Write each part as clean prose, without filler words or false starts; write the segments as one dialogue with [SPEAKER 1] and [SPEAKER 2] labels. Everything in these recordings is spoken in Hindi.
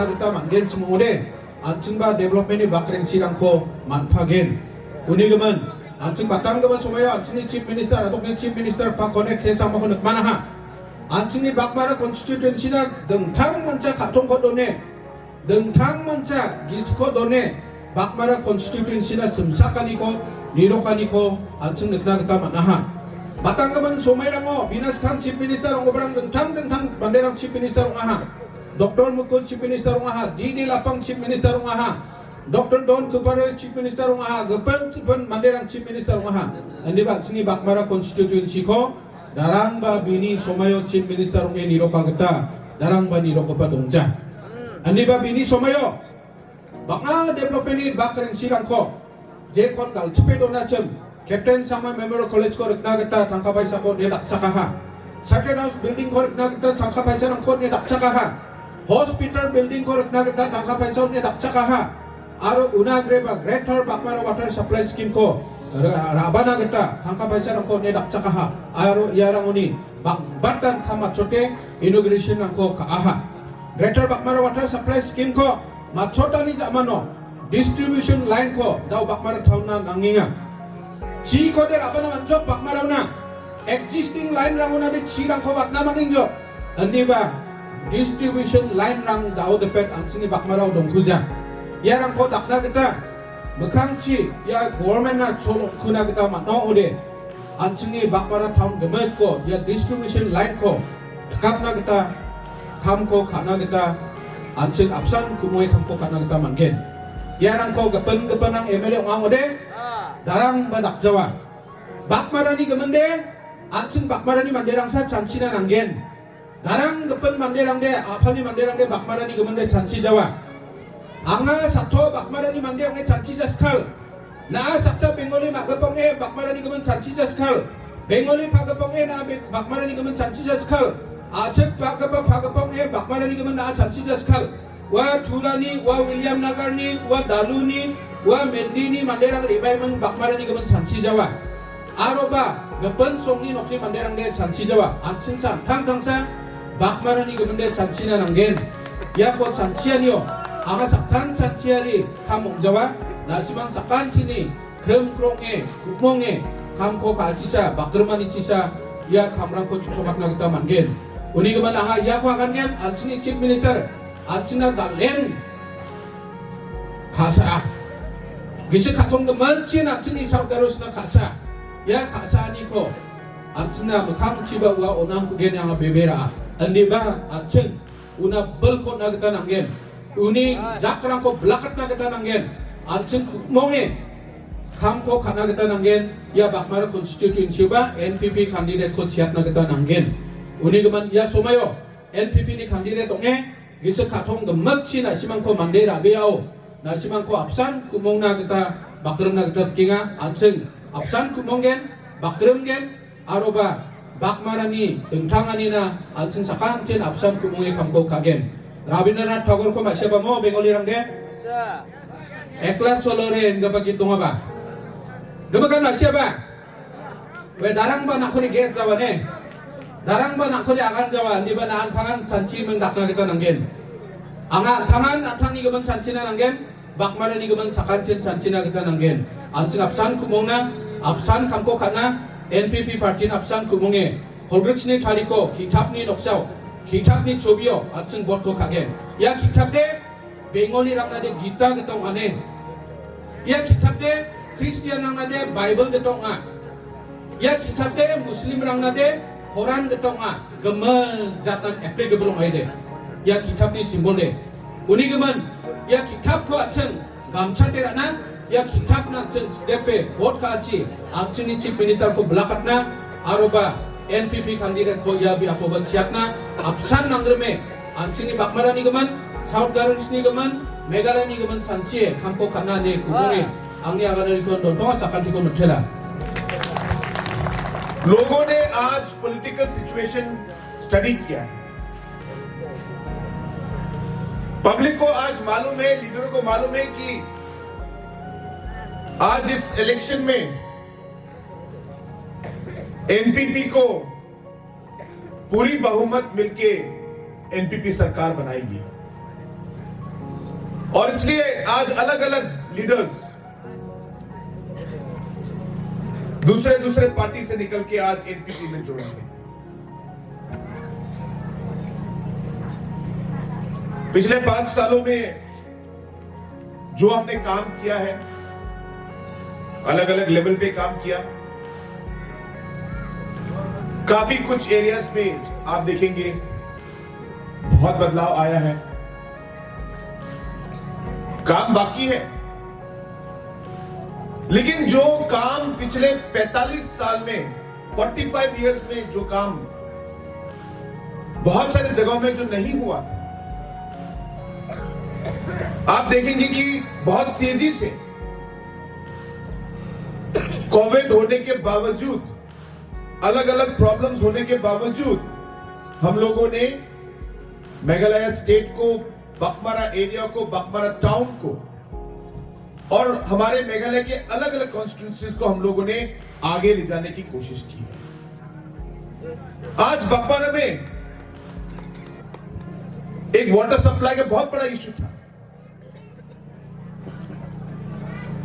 [SPEAKER 1] na kita mangen semua anjing ba development ni bakreng sirang ko manpagen uni gemen anjing batang gemen semua anjing ni chief minister atau ni chief minister pak connect ke sama ko mana ha anjing ni bakmara constituency na dengtang manca katong ko done dengtang manca gisko done bakmara constituency na semsakani ko nirokani ko anjing nekna kita mana ha batang gemen semua rango binas kang chief minister rango barang dengtang banderang chief minister rango ha Dr. Mukul Chief Minister Ungaha, Didi Lapang Chief Minister Ungaha, Dr. Don Kupare Chief Minister Ungaha, Gepen Manderang Chief Minister Ungaha. Andi bak sini bakmara constituency ko, darang ba bini somayo Chief Minister Ungaha niro kageta, darang ba niro ko padongja. Andi ba bini somayo, baka development ni bakreng sirang ko, jekon kal cepedo na cem, Captain sama Memorial College ko rekna geta tangka paisa ko ni dak sakaha. Second House building ko rekna geta tangka paisa ko ni dak sakaha. Hospital building ko rekna kita tangka paisa ni dak cakaha aro unagre ba greater bakmara water supply scheme ko rabana kita tangka paisa ko ni dak cakaha aro yarang uni batan kama chote inauguration ko kaaha greater bakmara water supply scheme ko machota ni jamano distribution line ko daw bakmara thauna nanginga chi ko de rabana manjok bakmara na existing line ranguna de chi rang ko watna maningjo ani ba distribution line rang dao depet anjing ni bakmarau dong kuja ya rang ko dakna kita mekangci ya government na cholo kuna kita mano ode anjing ni bakmara town gemet ko ya distribution line ko dekatna kita kam ko kana kita anjing absan kumoi kam ko kana kita mangen ya rang ko gepen ang MLA ngang ode darang badak jawa bakmara ni gemende anjing bakmara ni manderang sa chanchina nanggen darang gepen manderang de apani manderang de bakmara ni gemende chanchi jawa anga sato bakmara ni manderang de chanchi jaskal na saksa bengoli magepong bakmara ni gemen chanchi jaskal bengoli pagepong na bakmara ni gemen chanchi jaskal acek pagepong bakmara ni gemen na chanchi jaskal wa Turani wa William Nagar ni wa Dalu ni wa Mendi ni manderang ribai meng bakmara ni gemen chanchi jawa aroba gepen song ni nokni manderang de chanchi jawa acing sa tangsa bakmara ni gemende chanchina nanggen ya ko chanchianio aga saksan chanchiari kamong jawa nasimang sakantini krem krongge kupmonge kamko ka achisa bakrmani chisa ya kamrang ko chusokatna kita manggen uni geman aha ya ko akangen anchini chief minister anchina dalen kasa gise katong geman chin anchini sargarosna kasa ya kasa ni ko anchina mekam chiba wa onang kugen yang bebera andi ba aceng una belkot na kita nanggen uni jakrang ko blakat na kita nanggen aceng monge kam ko kana kita nanggen ya bakmara constituency ba NPP candidate ko siat na kita nanggen uni geman ya somayo NPP ni candidate onge gise katong gemet si na simang ko mandera beao na simang ko absan kumong na kita bakrem na kita skinga aceng absan kumonggen bakrem gen aroba bakmarani engtangani na anjing sakantin absan kumungi kamko kagen Rabindranath Tagore ko masyaba mo bengoli rangge eklan solore nga pagitunga ba gamakan masyaba we darang ba nakuni get jawane darang ba nakuni akan jawan di ba naan tangan sanchi mengdakna kita nanggen anga tangan atangi gaman sanchi na nanggen bakmarani gaman sakantin sanchi na kita nanggen anjing absan kumongna absan kamko kana NPP party napsan kumunge holgretsni tariko kitabni noksao kitabni chobio atsing botko kagen ya kitabde bengoli rangnade gita getong ane ya kitabde Christian rangnade Bible getong a ya kitabde Muslim rangnade Quran getong a geme jatan applicable aide ya kitabni simbolde uni gemen ya kitab ko atsing gamcha derana ya kitab na chen stepe bot ka achi acing ni chief minister ko belakatna aroba NPP candidate ko ya bi ako siatna absan nangreme acing ni bakmara ni geman South Gardens ni geman Meghalaya ni geman chanchie kampo kana ne kubunge angni agana ni kon don sakan ko nthela
[SPEAKER 2] लोगों ने आज पॉलिटिकल सिचुएशन स्टडी किया है पब्लिक को आज मालूम है लीडरों को मालूम है कि आज इस इलेक्शन में एनपीपी को पूरी बहुमत मिलके एनपीपी सरकार बनाएगी और इसलिए आज अलग अलग लीडर्स दूसरे दूसरे पार्टी से निकल के आज एनपीपी में जुड़े हैं। पिछले 5 सालों में जो हमने काम किया है, अलग अलग लेवल पे काम किया, काफी कुछ एरियाज में आप देखेंगे बहुत बदलाव आया है। काम बाकी है, लेकिन जो काम पिछले 45 साल में 45 इयर्स में जो काम बहुत सारे जगहों में जो नहीं हुआ था, आप देखेंगे कि बहुत तेजी से कोविड होने के बावजूद, अलग अलग प्रॉब्लम्स होने के बावजूद हम लोगों ने मेघालय स्टेट को, बकमारा एरिया को, बकमारा टाउन को और हमारे मेघालय के अलग अलग कॉन्स्टिट्यूंसीज को हम लोगों ने आगे ले जाने की कोशिश की। आज बकमारा में एक वाटर सप्लाई का बहुत बड़ा इश्यू था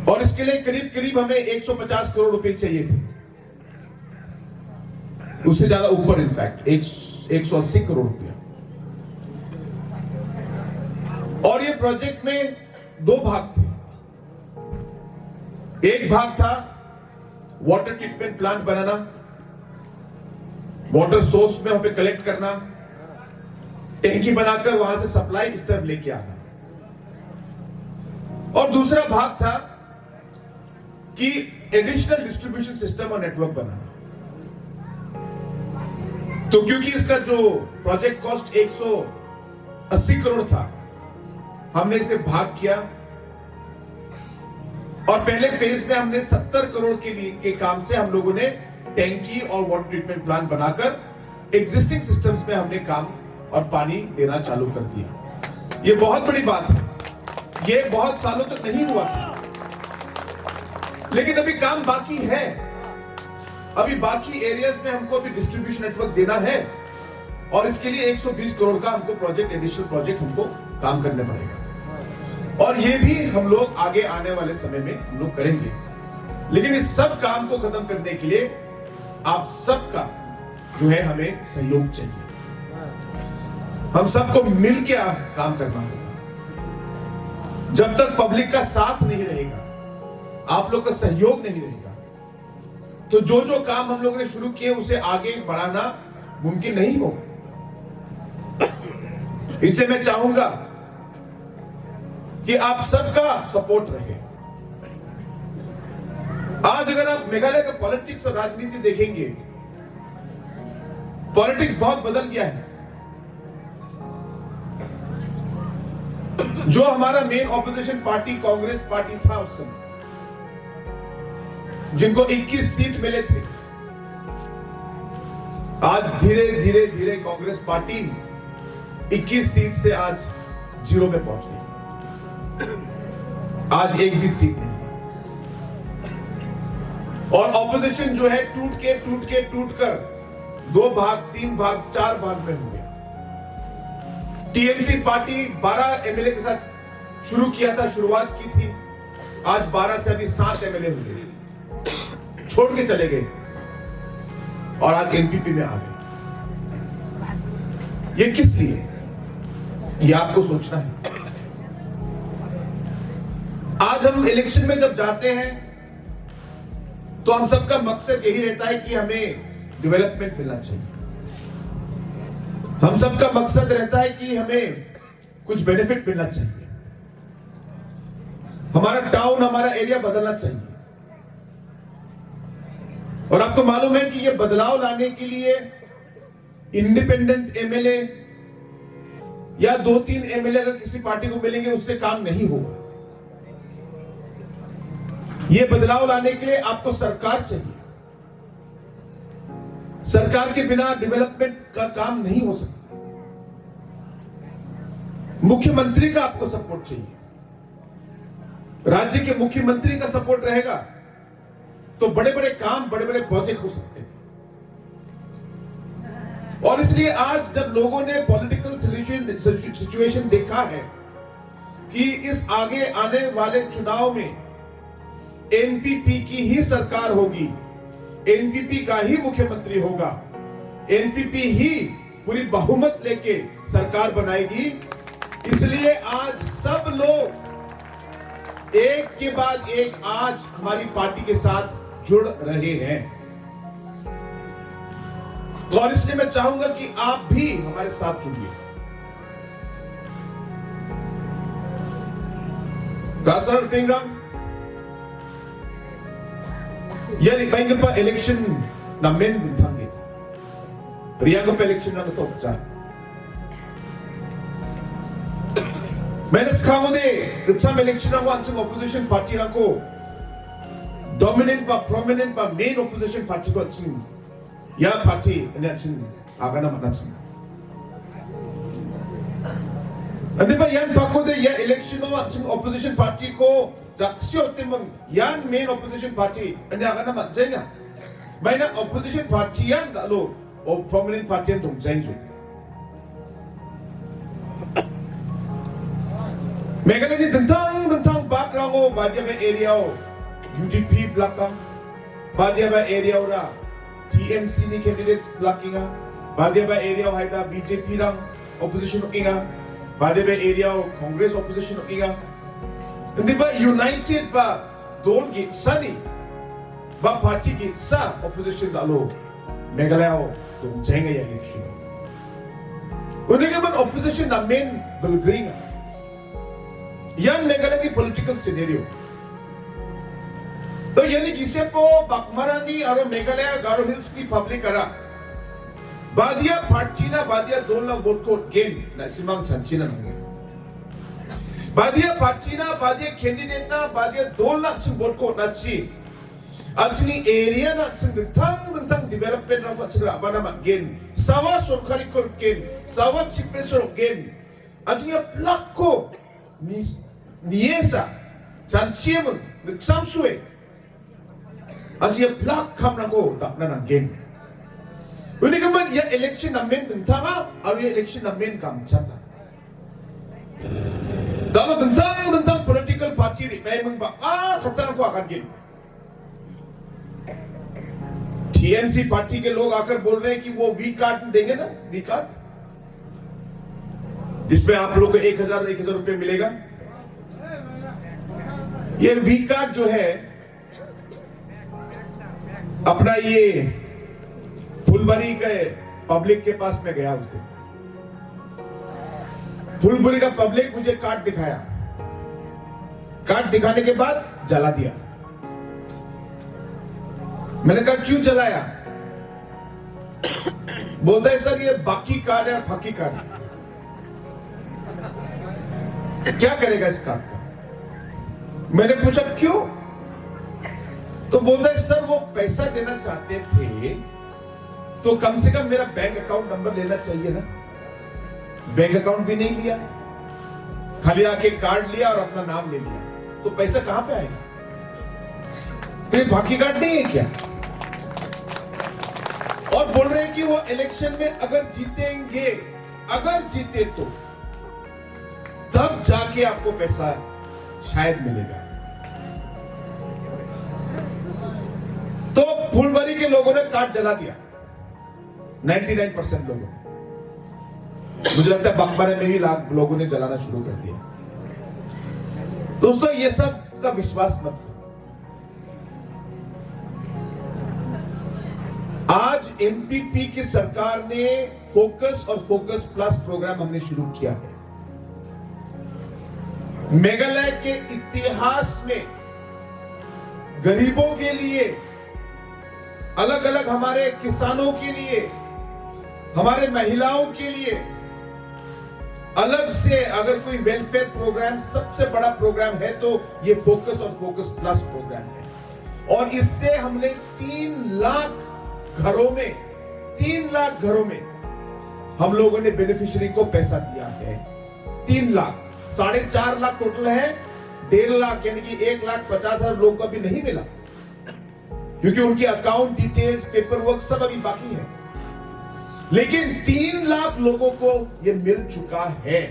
[SPEAKER 2] और इसके लिए करीब करीब हमें 150 करोड़ रुपए चाहिए थे, उससे ज्यादा ऊपर, इनफैक्ट 180 करोड़ रुपया। और ये प्रोजेक्ट में 2 भाग थे। एक भाग था वाटर ट्रीटमेंट प्लांट बनाना, वाटर सोर्स में वहां पे कलेक्ट करना, टैंकी बनाकर वहां से सप्लाई इस तरफ लेके आना। और दूसरा भाग था कि एडिशनल डिस्ट्रीब्यूशन सिस्टम और नेटवर्क बनाना। तो क्योंकि इसका जो प्रोजेक्ट कॉस्ट 180 करोड़ था, हमने इसे भाग किया और पहले फेज में हमने 70 करोड़ के काम से हम लोगों ने टैंकी और वाटर ट्रीटमेंट प्लांट बनाकर एग्जिस्टिंग सिस्टम्स में हमने काम और पानी देना चालू कर दिया। ये बहुत बड़ी बात है, ये बहुत सालों तक नहीं हुआ था, लेकिन अभी काम बाकी है। अभी बाकी एरियाज में हमको अभी डिस्ट्रीब्यूशन नेटवर्क देना है और इसके लिए 120 करोड़ का हमको प्रोजेक्ट, एडिशनल प्रोजेक्ट हमको काम करने पड़ेगा और ये भी हम लोग आगे आने वाले समय में हम लोग करेंगे। लेकिन इस सब काम को खत्म करने के लिए आप सबका जो है हमें सहयोग चाहिए। हम सबको मिलकर काम करना होगा। जब तक पब्लिक का साथ नहीं रहेगा, आप लोग का सहयोग नहीं रहेगा, तो जो जो काम हम लोगों ने शुरू किए उसे आगे बढ़ाना मुमकिन नहीं होगा। इसलिए मैं चाहूंगा कि आप सबका सपोर्ट रहे। आज अगर आप मेघालय का पॉलिटिक्स और राजनीति देखेंगे, पॉलिटिक्स बहुत बदल गया है। जो हमारा main opposition party Congress party था उस समय, जिनको 21 सीट मिले थे, आज धीरे धीरे धीरे कांग्रेस पार्टी 21 सीट से आज 0 में पहुंच गई। आज एक भी सीट नहीं। और ऑपोजिशन जो है टूट कर 2 भाग, 3 भाग, 4 भाग में हो गया। टीएमसी पार्टी 12 एमएलए के साथ शुरू किया था, शुरुआत की थी, आज 12 से अभी 7 एमएलए हो गए, छोड़ के चले गए और आज एनपीपी में आ गए। ये किस लिए? ये आपको सोचना है। आज हम इलेक्शन में जब जाते हैं तो हम सबका मकसद यही रहता है कि हमें डेवलपमेंट मिलना चाहिए। हम सबका मकसद रहता है कि हमें कुछ बेनिफिट मिलना चाहिए, हमारा टाउन, हमारा एरिया बदलना चाहिए। और आपको मालूम है कि यह बदलाव लाने के लिए इंडिपेंडेंट एमएलए या 2-3 एमएलए अगर किसी पार्टी को मिलेंगे उससे काम नहीं होगा। यह बदलाव लाने के लिए आपको सरकार चाहिए। सरकार के बिना डेवलपमेंट का काम नहीं हो सकता। मुख्यमंत्री का आपको सपोर्ट चाहिए। राज्य के मुख्यमंत्री का सपोर्ट रहेगा तो बड़े बड़े काम, बड़े बड़े प्रोजेक्ट हो सकते हैं। और इसलिए आज जब लोगों ने पॉलिटिकल सिचुएशन देखा है, कि इस आगे आने वाले चुनाव में एनपीपी की ही सरकार होगी, एनपीपी का ही मुख्यमंत्री होगा, एनपीपी ही पूरी बहुमत लेके सरकार बनाएगी। इसलिए आज सब लोग एक के बाद एक आज हमारी पार्टी के साथ जुड़ रहे हैं, और इसलिए मैं चाहूंगा कि आप भी हमारे साथ जुड़िए। Kasar Pingrang, yan ipahinga pa election namin bintangin. Riyan pa election na ito sa. Menes kamo de, sa election na wan sa opposition party na ko, dominant pa, prominent pa, main opposition party ko sa ya party na sa aga naman na sa. Hindi ba yan bako de ya election no at opposition party ko jaksyo timang yan main opposition party hindi ka naman dyan nga may na opposition party yan dalo o prominent party yan dong dyan dyan may ka na din dentang background o badya ba area o UDP block ka badya ba area o ra TMC ni candidate blocking ka badya ba area o hayda BJP rang opposition o nga बादे में एरिया हो कांग्रेस ऑपोजिशन होगा hindi ba united ba doon gitsani ba party gitsa opposition dalo Meghalaya dong jenga ya election uniga man opposition namin belgringa yan Meghalaya ki political scenario to yani gise po Bakmarani aro Meghalaya Garo Hills ki public ara Badia party na Badia dola vote ko gain na simang chanchina nangyay. Badia party na Badia candidate na Badia dola chung vote ko na chi. Ang sini area na chung dentang development na chung raba naman gain. Sawa sorkari ko gain, sawa chief minister gain. Ang sini plak ko niyesa chanchiya mo nagsamsue. Ang sini plak kam na ko tak na nang gain. Ini kaman ya election namin tentang atau ya election namin kamcata. Dalam tentang political party ni, memang खतरा को आकर गिन. TMC पार्टी के लोग आकर बोल रहे हैं कि वो वी कार्ड देंगे ना, वी कार्ड, जिसमें आप लोग को 1000 रुपए मिलेगा. ये वी कार्ड जो है अपना ये फुलबरी के पब्लिक के पास में गया उस दिन. फुलबरी का पब्लिक मुझे कार्ड दिखाया. कार्ड दिखाने के बाद जला दिया. मैंने कहा क्यों जलाया? बोलता है सर ये बाकी कार्ड है और फाकी कार्ड है. क्या करेगा इस कार्ड का? मैंने पूछा क्यों? तो बोलता है सर वो पैसा देना चाहते थे तो कम से कम मेरा बैंक अकाउंट नंबर लेना चाहिए ना. बैंक अकाउंट भी नहीं लिया, खाली आके कार्ड लिया और अपना नाम ले लिया. तो पैसा कहां पे आएगा? तो ये बाकी कार्ड नहीं है क्या? और बोल रहे हैं कि वो इलेक्शन में अगर जीतेंगे, अगर जीते तो तब जाके आपको पैसा शायद मिलेगा. तो फुलबरी के लोगों ने कार्ड जला दिया. 99% लोगों, मुझे लगता है बागबारे में भी लोगों ने जलाना शुरू कर दिया. दोस्तों ये सब का विश्वास मत करो. आज एनपीपी की सरकार ने फोकस और फोकस प्लस प्रोग्राम हमने शुरू किया है. मेघालय के इतिहास में गरीबों के लिए, अलग अलग हमारे किसानों के लिए, हमारे महिलाओं के लिए अलग से अगर कोई वेलफेयर प्रोग्राम सबसे बड़ा प्रोग्राम है तो ये फोकस और फोकस प्लस प्रोग्राम है. और इससे हमने 3 लाख घरों में हम लोगों ने बेनिफिशियरी को पैसा दिया है. 3 लाख, 4.5 लाख टोटल है. 1.5 लाख यानी कि 1,50,000 लोगों को अभी नहीं मिला क्योंकि उनके अकाउंट डिटेल्स, पेपर वर्क सब अभी बाकी है. लेकिन 3 लाख लोगों को यह मिल चुका है.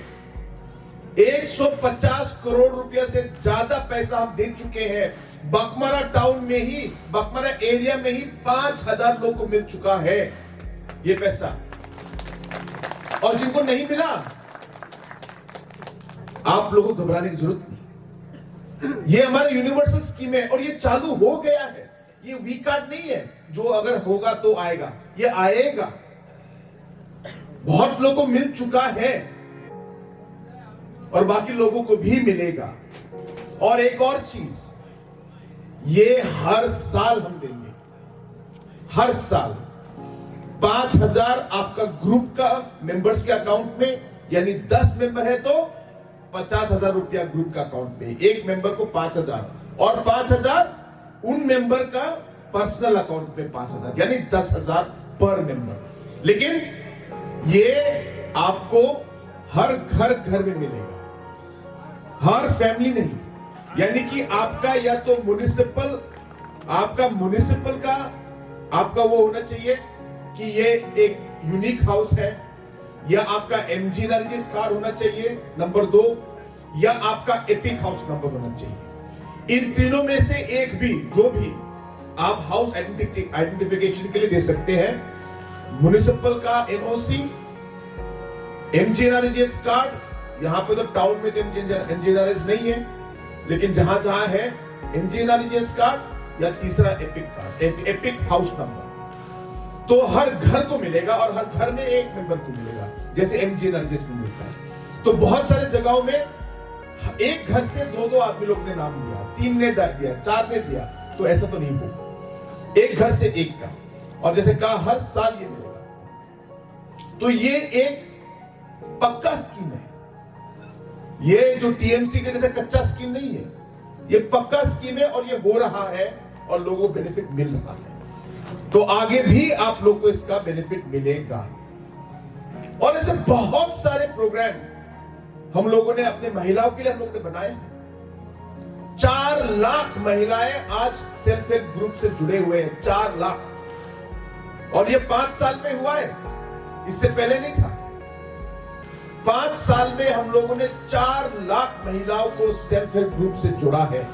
[SPEAKER 2] 150 करोड़ रुपया से ज्यादा पैसा हम दे चुके हैं। बकमारा टाउन में ही, बकमारा एरिया में ही 5000 लोग को मिल चुका है ये पैसा। और जिनको नहीं मिला, आप लोगों को घबराने की जरूरत नहीं। ये हमारा यूनिवर्सल स्कीम है और ये चालू हो गया है। ये वी कार्ड नहीं है जो अगर होगा तो आएगा, ये आएगा। बहुत लोगों को मिल चुका है और बाकी लोगों को भी मिलेगा। और एक और चीज, ये हर साल हम देंगे, हर साल 5000 आपका ग्रुप का मेंबर्स के अकाउंट में, यानी 10 मेंबर है तो 50,000 रुपया ग्रुप का अकाउंट में, एक मेंबर को 5000 और 5000 उन मेंबर का पर्सनल अकाउंट में 5000, यानी 10,000 पर मेंबर। लेकिन ये आपको हर घर में मिलेगा, हर फैमिली नहीं। यानी कि आपका या तो म्युनिसिपल, आपका म्युनिसिपल का आपका वो होना चाहिए कि ये एक यूनिक हाउस है, या आपका एमजी एनर्जीज कार्ड होना चाहिए नंबर 2, या आपका एपिक हाउस नंबर होना चाहिए। इन तीनों में से एक भी, जो भी आप हाउस आइडेंटिफिकेशन के लिए दे सकते हैं। म्युनिसिपल का एनओसी, एमजी एनर्जीज कार्ड, यहां पे तो टाउन में तो एमजी एनर्जीज नहीं है, लेकिन जहां जहां है एमजी एनर्जीज कार्ड, या तीसरा epic card, epic house number, तो हर घर को मिलेगा और हर घर में एक मेंबर को मिलेगा, जैसे एमजी एनर्जीज में मिलता है। तो बहुत सारे जगहों में एक घर से 2-2 आदमी लोग ने नाम दिया, 3 ने दिया, 4 ने दिया, तो ऐसा तो नहीं होगा। एक घर से एक का, और जैसे कहा हर साल ये मिलेगा। तो ये एक पक्का स्कीम है। ये जो टीएमसी के जैसे कच्चा स्कीम नहीं है, ये पक्का स्कीम है और ये हो रहा है और लोगों को बेनिफिट मिल रहा है। तो आगे भी आप लोग को इसका बेनिफिट मिलेगा। और ऐसे बहुत सारे प्रोग्राम हम लोगों ने अपने महिलाओं के लिए हम लोगों ने बनाए हैं। 4 लाख महिलाएं आज सेल्फ हेल्प ग्रुप से जुड़े हुए हैं, 4 लाख। और ये 5 साल में हुआ है, इससे पहले नहीं था। 5 साल में हम लोगों ने 4 लाख महिलाओं को सेल्फ हेल्प ग्रुप से जुड़ा है।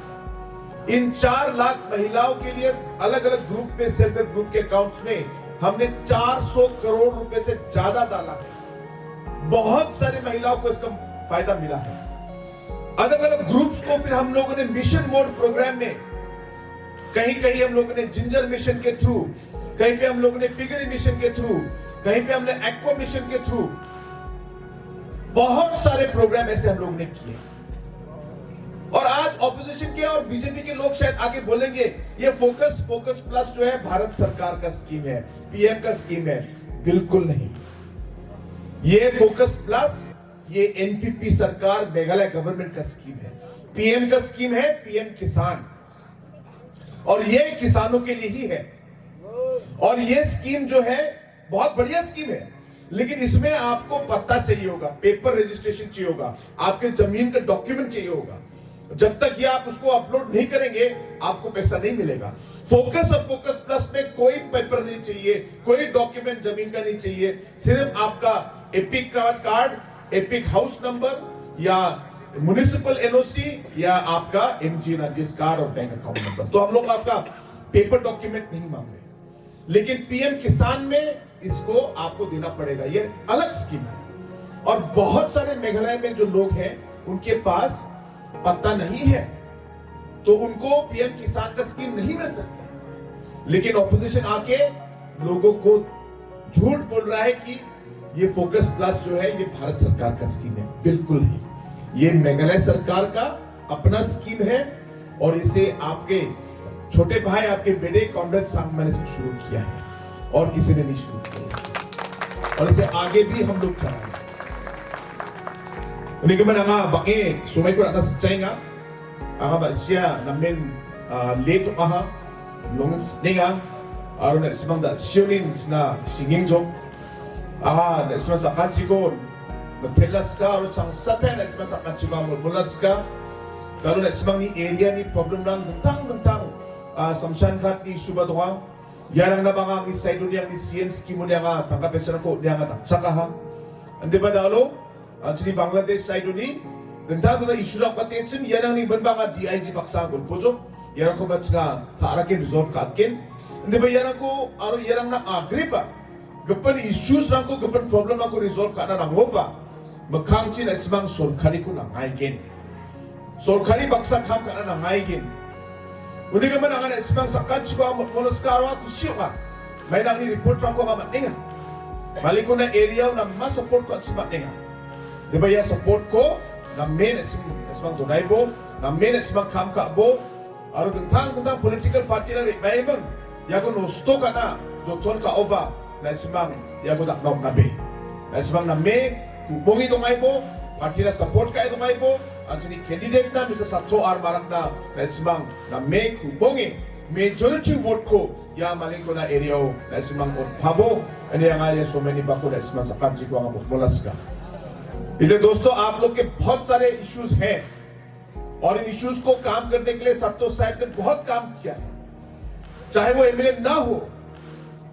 [SPEAKER 2] इन 4 लाख महिलाओं के लिए अलग अलग ग्रुप में, सेल्फ हेल्प ग्रुप के अकाउंट्स में हमने 400 करोड़ रुपए से ज्यादा डाला है। बहुत सारी महिलाओं को इसका फायदा मिला है। अलग अलग ग्रुप्स को फिर हम लोगों ने मिशन मोड प्रोग्राम में, कहीं कहीं हम लोगों ने जिंजर मिशन के थ्रू, कहीं पे हम लोगों ने पिगरी मिशन के थ्रू, कहीं पे हमने एक्वा मिशन के थ्रू, बहुत सारे प्रोग्राम ऐसे हम लोगों ने किए। और आज ऑपोजिशन के और बीजेपी के लोग शायद आगे बोलेंगे ये फोकस प्लस जो है भारत सरकार का स्कीम है, पीएम का स्कीम है। बिल्कुल नहीं, ये फोकस प्लस ये एनपीपी सरकार, मेघालय गवर्नमेंट का स्कीम है। पीएम का स्कीम है पीएम किसान, और ये किसानों के लिए ही है। और ये स्कीम जो है बहुत बढ़िया स्कीम है, लेकिन इसमें आपको पता चाहिए होगा, पेपर रजिस्ट्रेशन चाहिए होगा, आपके जमीन का डॉक्यूमेंट चाहिए होगा। जब तक ये आप उसको अपलोड नहीं करेंगे आपको पैसा नहीं मिलेगा। फोकस और फोकस प्लस में कोई पेपर नहीं चाहिए, कोई डॉक्यूमेंट जमीन का नहीं चाहिए, सिर्फ आपका epic card, epic house number, या म्युनिसिपल एनओसी, या आपका एमजी एनर्जीज कार्ड और बैंक अकाउंट नंबर। तो हम लोग आपका पेपर डॉक्यूमेंट नहीं मांग रहे, लेकिन पीएम किसान में इसको आपको देना पड़ेगा। ये अलग स्कीम है। और बहुत सारे मेघालय में जो लोग हैं उनके पास पता नहीं है, तो उनको पीएम किसान का स्कीम नहीं मिल सकता। लेकिन ऑपोजिशन आके लोगों को झूठ बोल रहा है कि ये फोकस प्लस जो है ये भारत सरकार का स्कीम है। बिल्कुल नहीं, ये मेघालय सरकार का अपना स्कीम है, और इसे आपके छोटे भाई, आपके बेटे कॉमरेड सांगमा ने शुरू किया है, और किसी ने नहीं शुरू किया इसे। और इसे आगे भी हम लोग चलाएंगे। Ini kemen anga bangi sumai ko na sacay nga anga ba siya namin late aha longin sninga aro na simang da sionin na singing jong anga na simang sa kachiko na telas ka aro chang satay na simang sa kachiko mo mulas ka karo na simang ni area ni problem lang dentang samshan ghat ni issue ba doha yarang na banga ni side ni ang CN scheme ni anga tangkap sa ko ni anga takchaka ha ande ba dalo actually Bangladesh side ni Ganda na issue lang patensin yan ang iban ba nga DIG baksa gol pojo. Yan ko bats nga taarakin resolve katkin. Hindi ba yan ko aro yan na agree ba? Gapan issues lang ko gapan problem lang ko resolve ka na ngoba. Magkangchin na ismang sorkari ko na ngaygin. Sorkari baksa kam ka na ngaygin. Uni ka man ang ismang sakat ko ang monoskaro ako siyo ka. May nang ni-report lang ko nga matinga. Mali ko na area na mas-support ko at simatinga. Di ba yan support ko na main ismang tunay bo, na main ismang kam ka bo, aro gantang political party na rin. May ibang, yago nusto ka na, joton ka oba, na ismang yago daknok na be. Na ismang na may, hubungi itong ay bo, party na support ka itong ay bo, at sini candidate na, Mr. Sato R. Marak na ismang na may hubungi, majority vote ko, ya maling ko na area na ismang pabo, ano yung nga so many ba ko na ismang sa kanji ko ang mulas ka. इसलिए दोस्तों आप लोग के बहुत सारे इश्यूज हैं और इन इश्यूज को काम करने के लिए संतोष साहब ने बहुत काम किया है, चाहे वो एमएलए ना हो,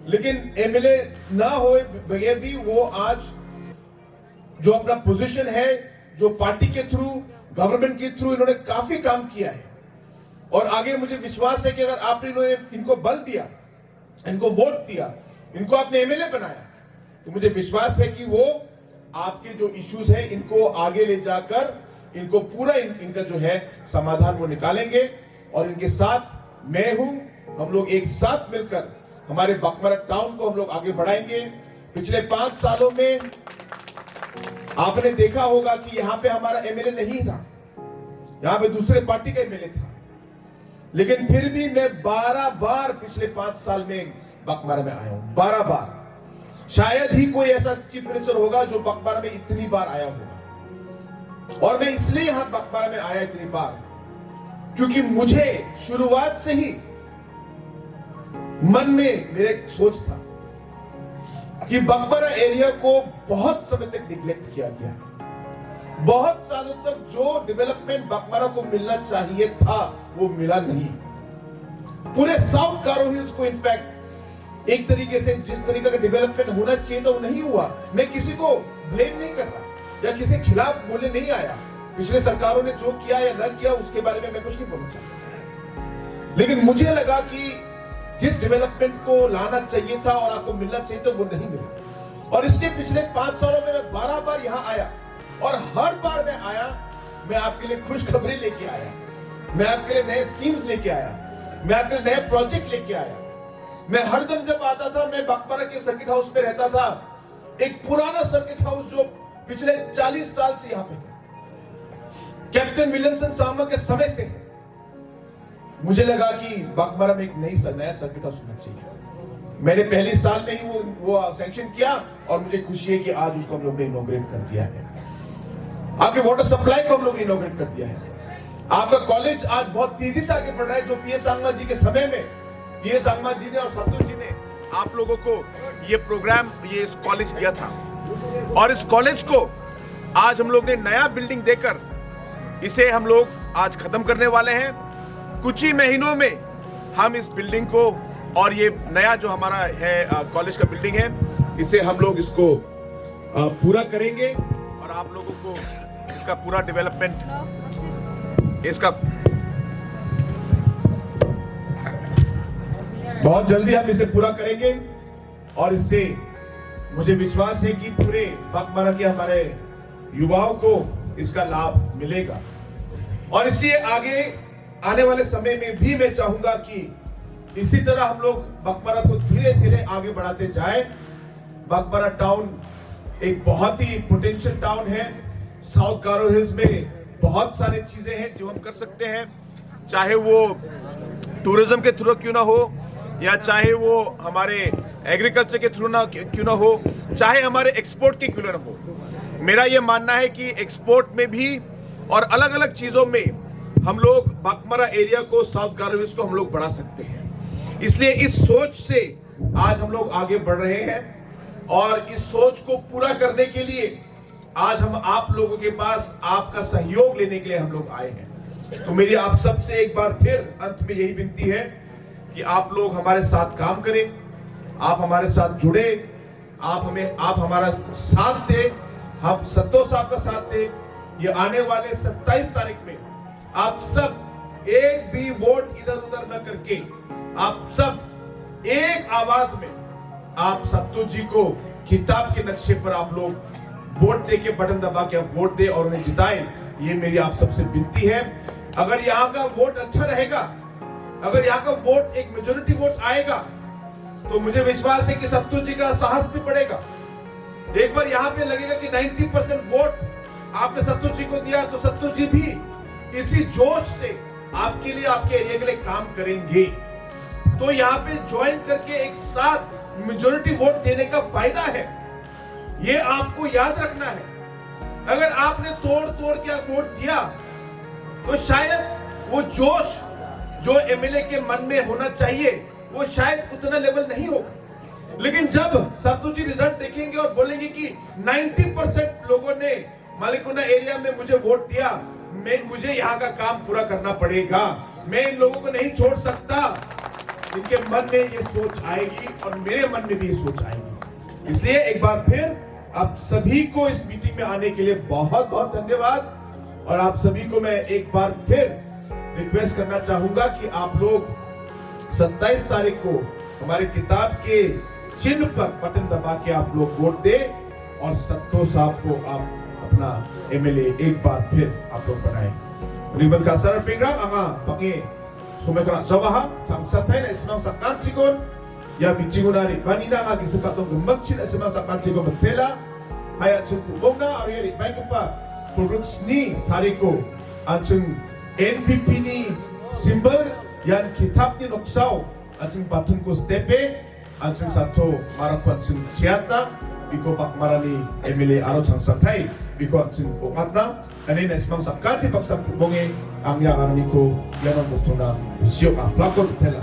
[SPEAKER 2] लेकिन एमएलए ना हो बगैर भी वो आज जो अपना पोजीशन है, जो पार्टी के थ्रू, गवर्नमेंट के थ्रू इन्होंने काफी काम किया है। और आगे मुझे विश्वास है कि अगर आपने इनको बल दिया, इनको वोट दिया, इनको आपने एमएलए बनाया, तो मुझे विश्वास है कि वो आपके जो इश्यूज हैं इनको आगे ले जाकर इनको पूरा इनका जो है समाधान वो निकालेंगे। और इनके साथ मैं हूं, हम लोग एक साथ मिलकर हमारे बकमरा टाउन को हम लोग आगे बढ़ाएंगे। पिछले 5 सालों में आपने देखा होगा कि यहाँ पे हमारा एमएलए नहीं था, यहाँ पे दूसरे पार्टी का एमएलए था, लेकिन फिर भी मैं 12 बार पिछले 5 साल में बकमरा में आया हूं, 12 बार। शायद ही कोई ऐसा चीफ मिनिस्टर होगा जो बकबारा में इतनी बार आया होगा। और मैं इसलिए यहां बकबारा में आया इतनी बार क्योंकि मुझे शुरुआत से ही मन में मेरा एक सोच था कि बकबारा एरिया को बहुत समय तक निग्लेक्ट किया गया है। बहुत सालों तक जो डेवलपमेंट बकबारा को मिलना चाहिए था वो मिला नहीं। पूरे साउथ गारो हिल्स को इनफैक्ट एक तरीके से जिस तरीके का डेवलपमेंट होना चाहिए था वो नहीं हुआ। मैं किसी को ब्लेम नहीं कर रहा या किसी खिलाफ बोलने नहीं आया। पिछले सरकारों ने जो किया या न किया उसके बारे में मैं कुछ नहीं बोलना चाहता, लेकिन मुझे लगा कि जिस डेवलपमेंट को लाना चाहिए था और आपको मिलना चाहिए था वो नहीं मिला। और इसके पिछले 5 सालों में मैं 12 बार यहाँ आया और हर बार मैं आया, मैं आपके लिए खुशखबरी लेके आया, मैं आपके लिए नए स्कीम्स लेके आया, मैं आपके लिए नए प्रोजेक्ट लेके आया। मैं हरदम जब आता था, मैं बकबरा के सर्किट हाउस में रहता था, एक पुराना सर्किट हाउस जो पिछले 40 साल से यहाँ पे है, कैप्टन विलियमसन सामा के समय से है। मुझे लगा कि बकबरा में एक नया सर्किट हाउस होना चाहिए। मैंने पहले साल में ही वो सैंक्शन किया और मुझे खुशी है कि आज उसको हम लोग ने इनॉग्रेट कर दिया है। आपके वाटर सप्लाई को हम लोग ने इनॉग्रेट कर दिया है। आपका कॉलेज आज बहुत तेजी से आगे बढ़ रहा है। जो पीएस सांगमा जी के समय में पीएस सांगमा जी ने और संतोष जी ने आप लोगों को ये प्रोग्राम, ये इस कॉलेज दिया था, और इस कॉलेज को आज हम लोग ने नया बिल्डिंग देकर इसे हम लोग आज खत्म करने वाले हैं। कुछ ही महीनों में हम इस बिल्डिंग को और ये नया जो हमारा है कॉलेज का बिल्डिंग है, इसे हम लोग इसको पूरा करेंगे और आप लोगों को इसका पूरा डेवलपमेंट इसका बहुत जल्दी हम इसे पूरा करेंगे। और इससे मुझे विश्वास है कि पूरे बकबरा के हमारे युवाओं को इसका लाभ मिलेगा। और इसलिए आगे आने वाले समय में भी मैं चाहूंगा कि इसी तरह हम लोग बकबरा को धीरे धीरे आगे बढ़ाते जाए। बकबरा टाउन एक बहुत ही पोटेंशियल टाउन है। साउथ गारो हिल्स में बहुत सारी चीजें हैं जो हम कर सकते हैं, चाहे वो टूरिज्म के थ्रू क्यों ना हो, या चाहे वो हमारे एग्रीकल्चर के थ्रू ना क्यों ना हो, चाहे हमारे एक्सपोर्ट के क्यों ना हो। मेरा ये मानना है कि एक्सपोर्ट में भी और अलग अलग चीजों में हम लोग बकबरा एरिया को, साउथ गारो हिल्स को हम लोग बढ़ा सकते हैं। इसलिए इस सोच से आज हम लोग आगे बढ़ रहे हैं और इस सोच को पूरा करने के लिए आज हम आप लोगों के पास आपका सहयोग लेने के लिए हम लोग आए हैं। तो मेरी आप सबसे एक बार फिर अंत में यही विनती है कि आप लोग हमारे साथ काम करें, आप हमारे साथ जुड़े, आप हमारा साथ दें, हम संतोष साहब का साथ दें, ये आने वाले 27 तारीख में आप सब एक भी वोट इधर उधर न करके आप सब एक आवाज में आप सत्तू जी को किताब के नक्शे पर आप लोग वोट दे के बटन दबा के आप वोट दे और उन्हें जिताएं। ये मेरी आप सबसे विनती है। अगर यहाँ का वोट अच्छा रहेगा, अगर यहाँ का वोट एक मेजोरिटी वोट आएगा, तो मुझे विश्वास है कि सत्तू जी का साहस भी बढ़ेगा। एक बार यहाँ पे लगेगा कि 90% वोट आपने सत्तू जी को दिया, तो सत्तू जी भी इसी जोश से आपके लिए, आपके एरिया के लिए काम करेंगे। तो यहाँ पे ज्वाइन करके एक साथ मेजोरिटी वोट देने का फायदा है, ये आपको याद रखना है। अगर आपने तोड़ तोड़ के वोट दिया तो शायद वो जोश जो एमएलए के मन में होना चाहिए वो शायद उतना लेवल नहीं होगा। लेकिन जब सत्तू जी रिजल्ट देखेंगे और बोलेंगे कि 90% लोगों ने मालिकुना एरिया में मुझे वोट दिया, मुझे यहाँ का काम पूरा करना पड़ेगा, मैं इन लोगों को नहीं छोड़ सकता, इनके मन में ये सोच आएगी और मेरे मन में भी ये सोच आएगी। इसलिए एक बार फिर आप सभी को इस मीटिंग में आने के लिए बहुत बहुत धन्यवाद। और आप सभी को मैं एक बार फिर रिक्वेस्ट करना चाहूंगा कि आप लोग 27 तारीख को हमारे किताब के चिन्ह पर बटन दबा के आप लोग वोट दें और सत्तो साहब को आप अपना एमएलए एक बार फिर आप लोग बनाएं। रिबन का सर प्रोग्राम आंगा पंगे सुमेकरा जवाहा संसथाय ना इसमें सकान चिकोन या बिचिगुनारी बानिना मा गिसकातों गम्बकचिन इसमें सकान चिको बतेला हाया चिको बोंगना और ये बैंकपा प्रोग्रेसनी तारीखो आंचन एनपीपी नी सिंबल यान किताब की नक्साओ आंचन बातुन को स्टेपे आंचन साथो मारक आंचन सियातना बिको pak marani एमएलए आरो संसथाय बिको आंचन ओकातना अनि नेसमां सकाची पक्सा bonge ang yang arni ko yanon mutuna siok a plakon tela